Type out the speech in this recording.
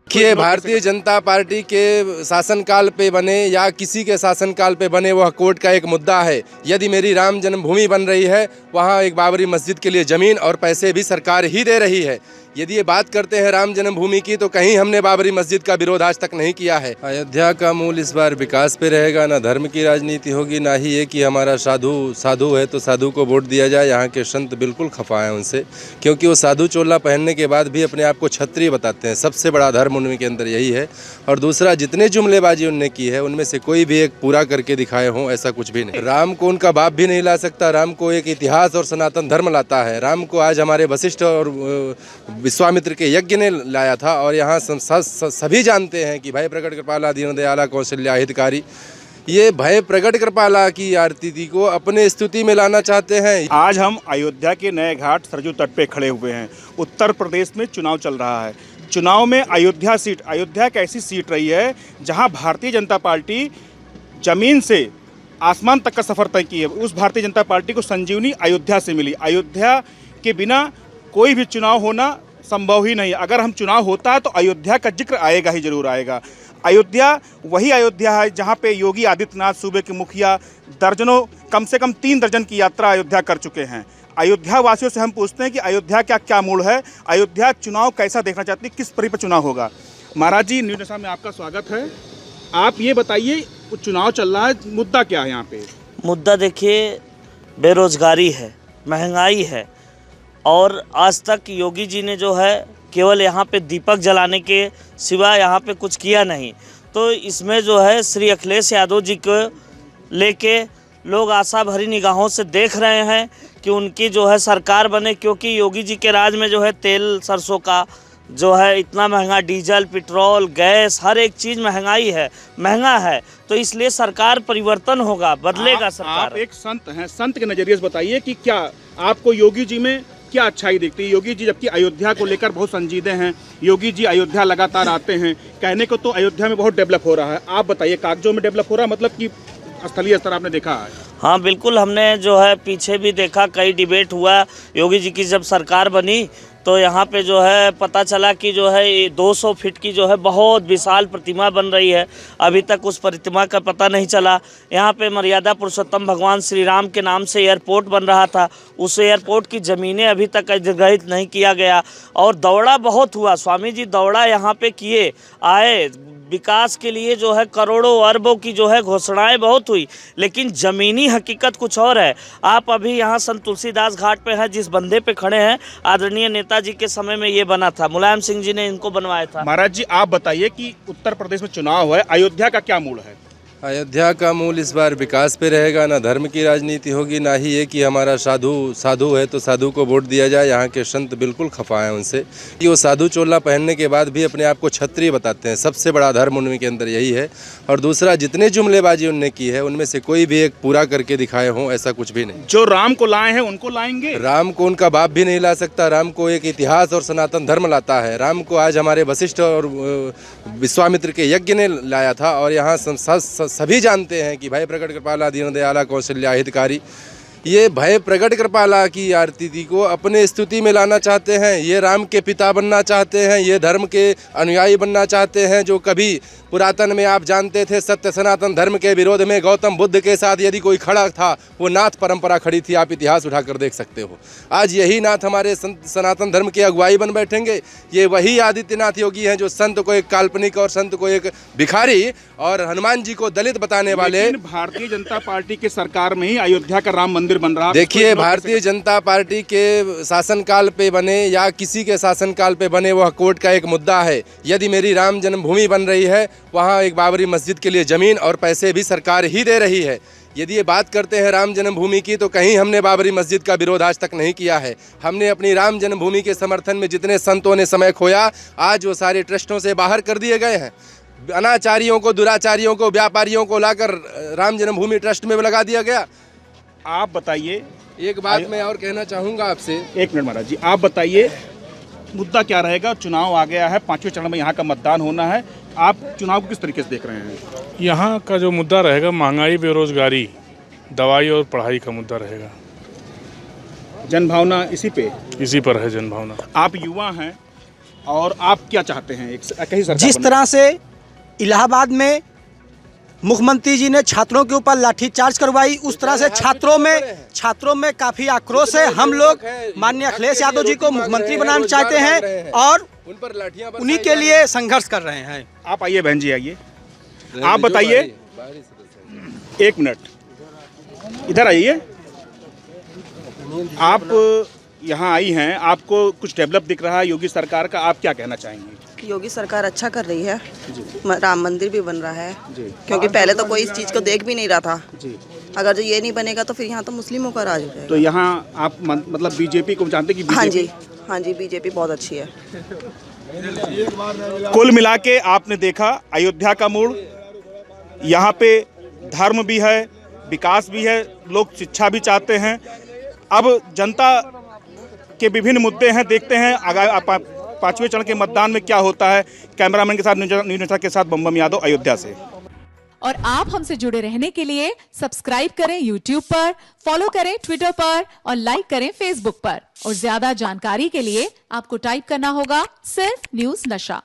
देखिए, भारतीय जनता पार्टी के शासनकाल पे बने या किसी के शासनकाल पे बने वह कोर्ट का एक मुद्दा है। यदि मेरी राम जन्मभूमि बन रही है, वहाँ एक बाबरी मस्जिद के लिए ज़मीन और पैसे भी सरकार ही दे रही है। यदि ये बात करते हैं राम जन्मभूमि की, तो कहीं हमने बाबरी मस्जिद का विरोध आज तक नहीं किया है। अयोध्या का मूल इस बार विकास पे रहेगा, ना धर्म की राजनीति होगी, ना ही ये कि हमारा साधु है तो साधु को वोट दिया जाए। यहाँ के संत बिल्कुल खफा हैं उनसे, क्योंकि वो साधु चोला पहनने के बाद भी अपने आप को क्षत्रिय बताते हैं। सबसे बड़ा धर्म उनके अंदर यही है। और दूसरा, जितने जुमलेबाजी उनने की है उनमें से कोई भी एक पूरा करके दिखाए हों, ऐसा कुछ भी नहीं। राम को उनका बाप भी नहीं ला सकता। राम को एक इतिहास और सनातन धर्म लाता है। राम को आज हमारे वशिष्ठ और विश्वामित्र के यज्ञ ने लाया था। और यहाँ सभी जानते हैं कि भय प्रकट कृपाला दीन दयाला कौशल्या हितकारी, ये भय प्रकट कृपाला की आरती को अपने स्तुति में लाना चाहते हैं। आज हम अयोध्या के नए घाट सरयू तट पे खड़े हुए हैं। उत्तर प्रदेश में चुनाव चल रहा है। चुनाव में अयोध्या एक ऐसी सीट रही है जहां भारतीय जनता पार्टी जमीन से आसमान तक का सफर तय की है। उस भारतीय जनता पार्टी को संजीवनी अयोध्या से मिली। अयोध्या के बिना कोई भी चुनाव होना संभव ही नहीं। अगर हम चुनाव होता है तो अयोध्या का जिक्र आएगा ही जरूर आएगा। अयोध्या वही अयोध्या है जहां पे योगी आदित्यनाथ सूबे के मुखिया दर्जनों, कम से कम 3 दर्जन की यात्रा अयोध्या कर चुके हैं। अयोध्या वासियों से हम पूछते हैं कि अयोध्या का क्या मूड है, अयोध्या चुनाव कैसा देखना चाहती है, किस परी पर चुनाव होगा। महाराज जी, न्यूज़ में आपका स्वागत है। आप ये बताइए, चुनाव चल रहा है, मुद्दा क्या है यहाँ पे? मुद्दा देखिए, बेरोजगारी है, महंगाई है। और आज तक योगी जी ने जो है केवल यहाँ पे दीपक जलाने के सिवा यहाँ पे कुछ किया नहीं। तो इसमें जो है श्री अखिलेश यादव जी को लेके लोग आशा भरी निगाहों से देख रहे हैं कि उनकी जो है सरकार बने, क्योंकि योगी जी के राज में जो है तेल सरसों का जो है इतना महंगा, डीजल, पेट्रोल, गैस, हर एक चीज़ महंगा है। तो इसलिए सरकार परिवर्तन होगा, बदलेगा सरकार। आप एक संत हैं, संत के नज़रिए से बताइए कि क्या आपको योगी जी में क्या अच्छाई दिखती है? योगी जी जबकि अयोध्या को लेकर बहुत संजीदे हैं, योगी जी अयोध्या लगातार आते हैं, कहने को तो अयोध्या में बहुत डेवलप हो रहा है। आप बताइए, कागजों में डेवलप हो रहा है, मतलब कि स्थलीय स्तर आपने देखा है? हाँ बिल्कुल, हमने जो है पीछे भी देखा, कई डिबेट हुआ। योगी जी की जब सरकार बनी तो यहाँ पे जो है पता चला कि जो है 200 फीट की जो है बहुत विशाल प्रतिमा बन रही है। अभी तक उस प्रतिमा का पता नहीं चला। यहाँ पे मर्यादा पुरुषोत्तम भगवान श्री राम के नाम से एयरपोर्ट बन रहा था, उस एयरपोर्ट की ज़मीनें अभी तक अधिग्रहित नहीं किया गया। और दौड़ा बहुत हुआ, स्वामी जी दौड़ा यहाँ पे किए, आए, विकास के लिए जो है करोड़ों अरबों की जो है घोषणाएं बहुत हुई, लेकिन ज़मीनी हकीकत कुछ और है। आप अभी यहाँ संत तुलसीदास घाट पे हैं, जिस बंदे पे खड़े हैं, आदरणीय नेताजी के समय में ये बना था, मुलायम सिंह जी ने इनको बनवाया था। महाराज जी, आप बताइए कि उत्तर प्रदेश में चुनाव है, अयोध्या का क्या मूड है? अयोध्या का मूल इस बार विकास पे रहेगा, ना धर्म की राजनीति होगी, ना ही ये कि हमारा साधु है तो साधु को वोट दिया जाए। यहाँ के संत बिल्कुल खफा हैं उनसे, कि वो साधु चोला पहनने के बाद भी अपने आप को क्षत्रिय बताते हैं। सबसे बड़ा धर्म उनके अंदर यही है। और दूसरा, जितने जुमलेबाजी उनने की है उनमें से कोई भी एक पूरा करके दिखाए हों, ऐसा कुछ भी नहीं। जो राम को लाए हैं उनको लाएंगे? राम को उनका बाप भी नहीं ला सकता। राम को एक इतिहास और सनातन धर्म लाता है। राम को आज हमारे वशिष्ठ और विश्वामित्र के यज्ञ ने लाया था। और यहाँ सभी जानते हैं कि भय प्रकट कृपाला दीन दयाला कौशल्या हितकारी, ये भय प्रकट कृपाला की आरती को अपने स्तुति में लाना चाहते हैं। ये राम के पिता बनना चाहते हैं, ये धर्म के अनुयायी बनना चाहते हैं। जो कभी पुरातन में आप जानते थे, सत्य सनातन धर्म के विरोध में गौतम बुद्ध के साथ यदि कोई खड़ा था, वो नाथ परंपरा खड़ी थी। आप इतिहास उठाकर देख सकते हो। आज यही नाथ हमारे सनातन धर्म के अगुवाई बन बैठेंगे। ये वही आदित्यनाथ योगी हैं जो संत को एक काल्पनिक और संत को एक भिखारी और हनुमान जी को दलित बताने वाले। भारतीय जनता पार्टी की सरकार में ही अयोध्या का राम मंदिर बन रहा है। देखिए, भारतीय जनता पार्टी के शासनकाल पे बने या किसी के शासनकाल पे बने वह कोर्ट का एक मुद्दा है। यदि मेरी राम जन्मभूमि बन रही है, वहाँ एक बाबरी मस्जिद के लिए ज़मीन और पैसे भी सरकार ही दे रही है। यदि ये बात करते हैं राम जन्मभूमि की, तो कहीं हमने बाबरी मस्जिद का विरोध आज तक नहीं किया है। हमने अपनी राम जन्मभूमि के समर्थन में जितने संतों ने समय खोया, आज वो सारे ट्रस्टों से बाहर कर दिए गए हैं। अनाचारियों को, दुराचारियों को, व्यापारियों को लाकर राम जन्मभूमि ट्रस्ट में लगा दिया गया। आप बताइए, एक बात मैं और कहना चाहूँगा आपसे। 1 मिनट महाराज जी, आप बताइए मुद्दा क्या रहेगा? चुनाव आ गया है, 5वें चरण में यहाँ का मतदान होना है। आप चुनाव को किस तरीके से देख रहे हैं? यहाँ का जो मुद्दा रहेगा, महंगाई, बेरोजगारी, दवाई और पढ़ाई का मुद्दा रहेगा। जनभावना इसी पर है। जनभावना। आप युवा हैं, और आप क्या चाहते हैं एक कहीं सरकार जिस बने? तरह से इलाहाबाद में मुख्यमंत्री जी ने छात्रों के ऊपर लाठीचार्ज करवाई, उस तरह से छात्रों में काफी आक्रोश है। हम लोग माननीय अखिलेश यादव जी को मुख्यमंत्री बनाना चाहते हैं और उन पर लाठियां उन्हीं के लिए संघर्ष कर रहे हैं। आप आइए बहन जी, आइए, आप बताइए, एक मिनट इधर आइए। आप यहाँ आई हैं, आपको कुछ डेवलप दिख रहा है योगी सरकार का, आप क्या कहना चाहेंगे? योगी सरकार अच्छा कर रही है। राम मंदिर भी बन रहा है जी। क्योंकि पहले तो कोई इस चीज़ को देख भी नहीं रहा था। जी। अगर जो ये नहीं बनेगा तो फिर यहाँ तो मुस्लिमों का राज हो जाएगा। तो यहाँ आप मतलब बीजेपी को जानते कि बीजेपी? हाँ जी, बीजेपी बहुत अच्छी है। कुल मिला के आपने देखा अयोध्या का मोड़, यहाँ पे धर्म भी है, विकास भी है, लोग शिक्षा भी चाहते हैं। अब जनता के विभिन्न मुद्दे हैं, देखते हैं आगामी 5वें चरण के मतदान में क्या होता है। कैमरामैन के साथ न्यूज़ के साथ बम यादव, अयोध्या से। और आप हमसे जुड़े रहने के लिए सब्सक्राइब करें YouTube पर, फॉलो करें Twitter पर और लाइक करें Facebook पर। और ज्यादा जानकारी के लिए आपको टाइप करना होगा सिर्फ न्यूज़ नशा।